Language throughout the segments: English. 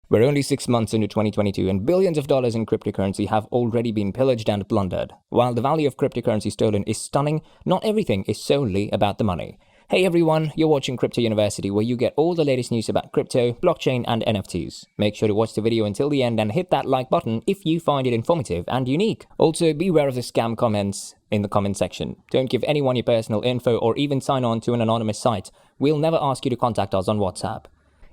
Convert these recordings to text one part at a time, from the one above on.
We're only 6 months into 2022 and billions of dollars in cryptocurrency have already been pillaged and plundered. While the value of cryptocurrency stolen is stunning, not everything is solely about the money. Hey everyone, you're watching Crypto University, where you get all the latest news about crypto, blockchain and NFTs. Make sure to watch the video until the end and hit that like button if you find it informative and unique. Also, beware of the scam comments in the comment section. Don't give anyone your personal info or even sign on to an anonymous site. We'll never ask you to contact us on WhatsApp.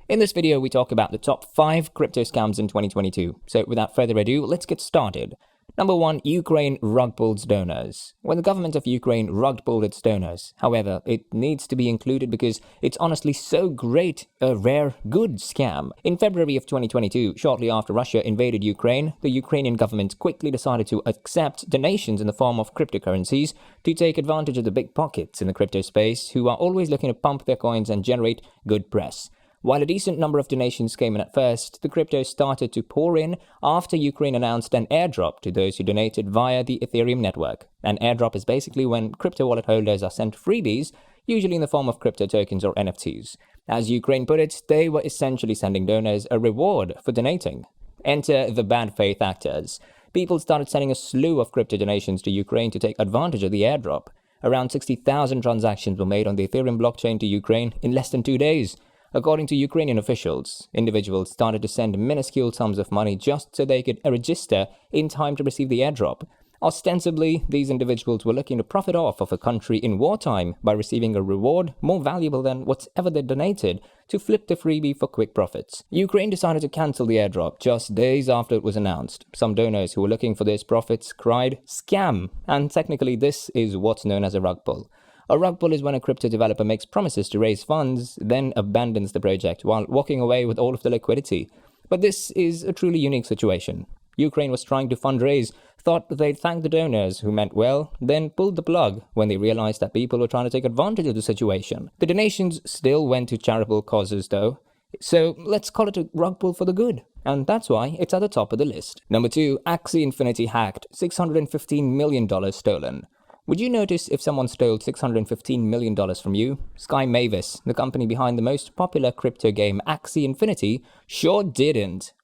In this video, we talk about the top 5 crypto scams in 2022. So without further ado, let's get started. Number 1, Ukraine rug pulls donors. When the government of Ukraine rug pulled its donors, however, it needs to be included because it's honestly so great, a rare, good scam. In February of 2022, shortly after Russia invaded Ukraine, the Ukrainian government quickly decided to accept donations in the form of cryptocurrencies to take advantage of the big pockets in the crypto space who are always looking to pump their coins and generate good press. While a decent number of donations came in at first, the crypto started to pour in after Ukraine announced an airdrop to those who donated via the Ethereum network. An airdrop is basically when crypto wallet holders are sent freebies, usually in the form of crypto tokens or NFTs. As Ukraine put it, they were essentially sending donors a reward for donating. Enter the bad faith actors. People started sending a slew of crypto donations to Ukraine to take advantage of the airdrop. Around 60,000 transactions were made on the Ethereum blockchain to Ukraine in less than 2 days. According to Ukrainian officials, individuals started to send minuscule sums of money just so they could register in time to receive the airdrop. Ostensibly, these individuals were looking to profit off of a country in wartime by receiving a reward more valuable than whatever they donated to flip the freebie for quick profits. Ukraine decided to cancel the airdrop just days after it was announced. Some donors who were looking for those profits cried, "Scam!" And technically this is what's known as a rug pull. A rug pull is when a crypto developer makes promises to raise funds, then abandons the project while walking away with all of the liquidity. But this is a truly unique situation. Ukraine was trying to fundraise, thought they'd thank the donors who meant well, then pulled the plug when they realized that people were trying to take advantage of the situation. The donations still went to charitable causes though, so let's call it a rug pull for the good. And that's why it's at the top of the list. Number 2, Axie Infinity hacked, $615 million stolen. Would you notice if someone stole $615 million from you? Sky Mavis, the company behind the most popular crypto game Axie Infinity, sure didn't.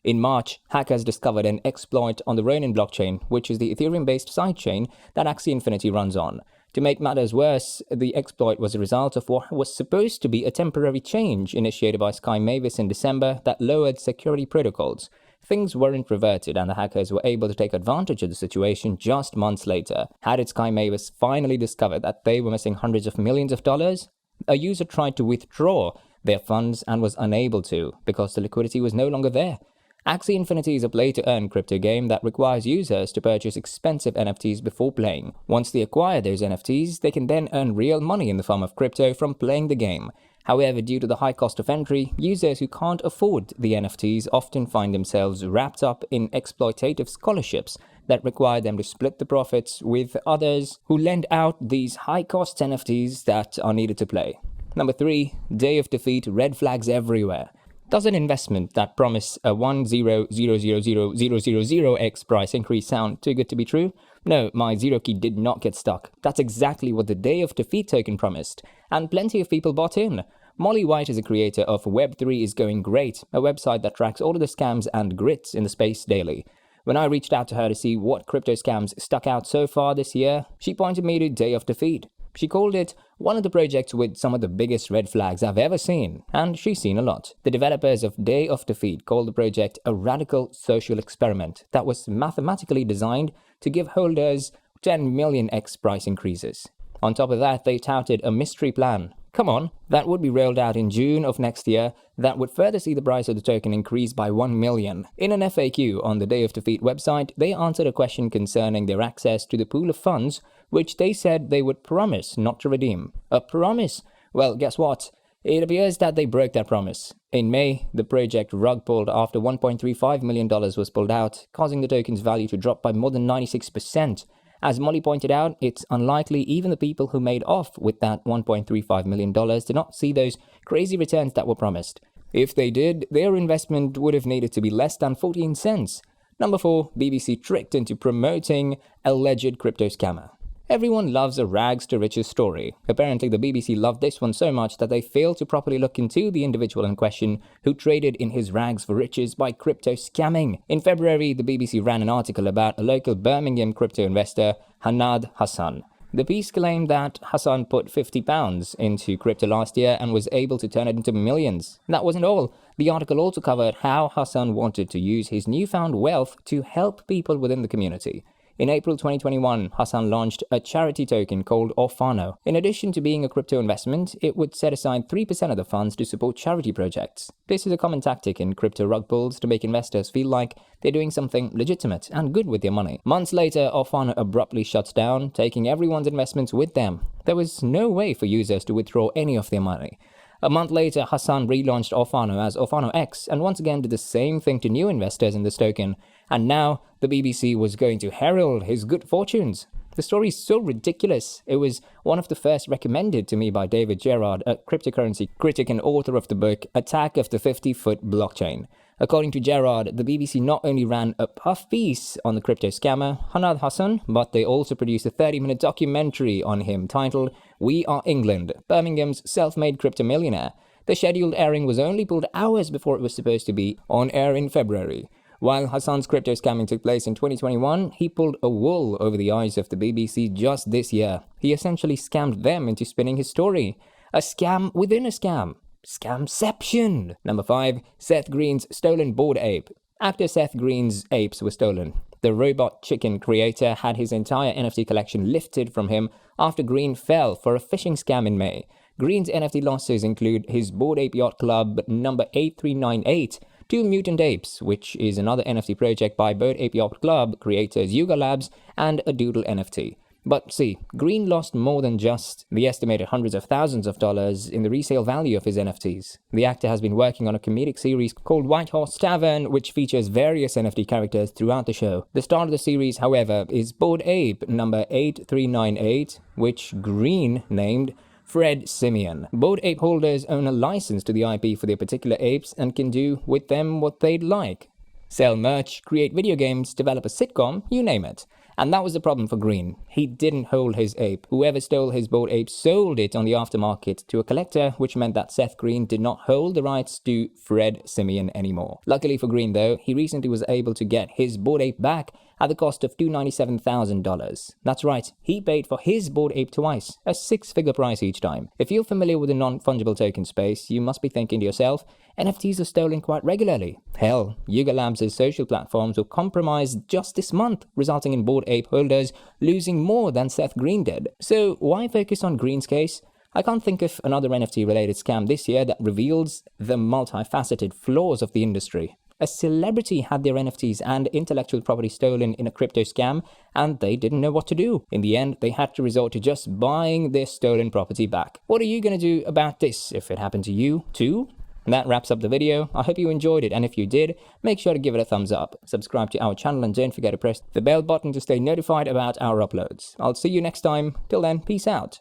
In March, hackers discovered an exploit on the Ronin blockchain, which is the Ethereum-based sidechain that Axie Infinity runs on. To make matters worse, the exploit was a result of what was supposed to be a temporary change initiated by Sky Mavis in December that lowered security protocols. Things weren't reverted and the hackers were able to take advantage of the situation just months later. How did Sky Mavis finally discover that they were missing hundreds of millions of dollars? A user tried to withdraw their funds and was unable to because the liquidity was no longer there. Axie Infinity is a play-to-earn crypto game that requires users to purchase expensive NFTs before playing. Once they acquire those NFTs, they can then earn real money in the form of crypto from playing the game. However, due to the high cost of entry, users who can't afford the NFTs often find themselves wrapped up in exploitative scholarships that require them to split the profits with others who lend out these high-cost NFTs that are needed to play. Number 3, Day of Defeat, red flags everywhere. Does an investment that promised a 10,000,000x price increase sound too good to be true? No, my zero key did not get stuck. That's exactly what the Day of Defeat token promised, and plenty of people bought in. Molly White is a creator of Web3 is Going Great, a website that tracks all of the scams and grits in the space daily. When I reached out to her to see what crypto scams stuck out so far this year, she pointed me to Day of Defeat. She called it one of the projects with some of the biggest red flags I've ever seen, and she's seen a lot. The developers of Day of Defeat called the project a radical social experiment that was mathematically designed to give holders 10 million X price increases. On top of that, they touted a mystery plan. Come on, that would be rolled out in June of next year that would further see the price of the token increase by 1 million. In an FAQ on the Day of Defeat website, they answered a question concerning their access to the pool of funds, which they said they would promise not to redeem. A promise? Well, guess what? It appears that they broke that promise. In May, the project rug pulled after $1.35 million was pulled out, causing the token's value to drop by more than 96%. As Molly pointed out, it's unlikely even the people who made off with that $1.35 million did not see those crazy returns that were promised. If they did, their investment would have needed to be less than 14 cents. Number 4, BBC tricked into promoting alleged crypto scammer. Everyone loves a rags to riches story. Apparently, the BBC loved this one so much that they failed to properly look into the individual in question who traded in his rags for riches by crypto scamming. In February, the BBC ran an article about a local Birmingham crypto investor, Hanad Hassan. The piece claimed that Hassan put £50 into crypto last year and was able to turn it into millions. That wasn't all. The article also covered how Hassan wanted to use his newfound wealth to help people within the community. In April 2021, Hassan launched a charity token called Orfano. In addition to being a crypto investment, it would set aside 3% of the funds to support charity projects. This is a common tactic in crypto rug pulls to make investors feel like they're doing something legitimate and good with their money. Months later, Orfano abruptly shuts down, taking everyone's investments with them. There was no way for users to withdraw any of their money. A month later, Hassan relaunched Orfano as Orfano X and once again did the same thing to new investors in this token. And now, the BBC was going to herald his good fortunes. The story is so ridiculous. It was one of the first recommended to me by David Gerard, a cryptocurrency critic and author of the book Attack of the 50-Foot Blockchain. According to Gerard, the BBC not only ran a puff piece on the crypto scammer, Hanad Hassan, but they also produced a 30-minute documentary on him titled We Are England, Birmingham's Self-Made Crypto Millionaire. The scheduled airing was only pulled hours before it was supposed to be on air in February. While Hassan's crypto scamming took place in 2021, he pulled a wool over the eyes of the BBC just this year. He essentially scammed them into spinning his story. A scam within a scam. Scamception! Number 5. Seth Green's stolen Bored Ape. Actor Seth Green's apes were stolen. The robot chicken creator had his entire NFT collection lifted from him after Green fell for a phishing scam in May. Green's NFT losses include his Bored Ape Yacht Club number 8398, 2 Mutant Apes, which is another NFT project by Bored Ape Yacht Club creators Yuga Labs, and a Doodle NFT. But see, Green lost more than just the estimated hundreds of thousands of dollars in the resale value of his NFTs. The actor has been working on a comedic series called White Horse Tavern, which features various NFT characters throughout the show. The star of the series, however, is Bored Ape number 8398, which Green named Fred Simeon. Bored Ape holders own a license to the IP for their particular apes and can do with them what they'd like. Sell merch, create video games, develop a sitcom, you name it. And that was the problem for Green. He didn't hold his ape. Whoever stole his Bored Ape sold it on the aftermarket to a collector, which meant that Seth Green did not hold the rights to Fred Simeon anymore. Luckily for Green, though, he recently was able to get his Bored Ape back at the cost of $297,000. That's right, he paid for his Bored Ape twice, a 6-figure price each time. If you're familiar with the non-fungible token space, you must be thinking to yourself, NFTs are stolen quite regularly. Hell, Yuga Labs' social platforms were compromised just this month, resulting in Bored Ape holders losing more than Seth Green did. So why focus on Green's case? I can't think of another NFT-related scam this year that reveals the multifaceted flaws of the industry. A celebrity had their NFTs and intellectual property stolen in a crypto scam, and they didn't know what to do. In the end, they had to resort to just buying their stolen property back. What are you going to do about this if it happened to you too? And that wraps up the video. I hope you enjoyed it, and if you did, make sure to give it a thumbs up. Subscribe to our channel and don't forget to press the bell button to stay notified about our uploads. I'll see you next time. Till then, peace out.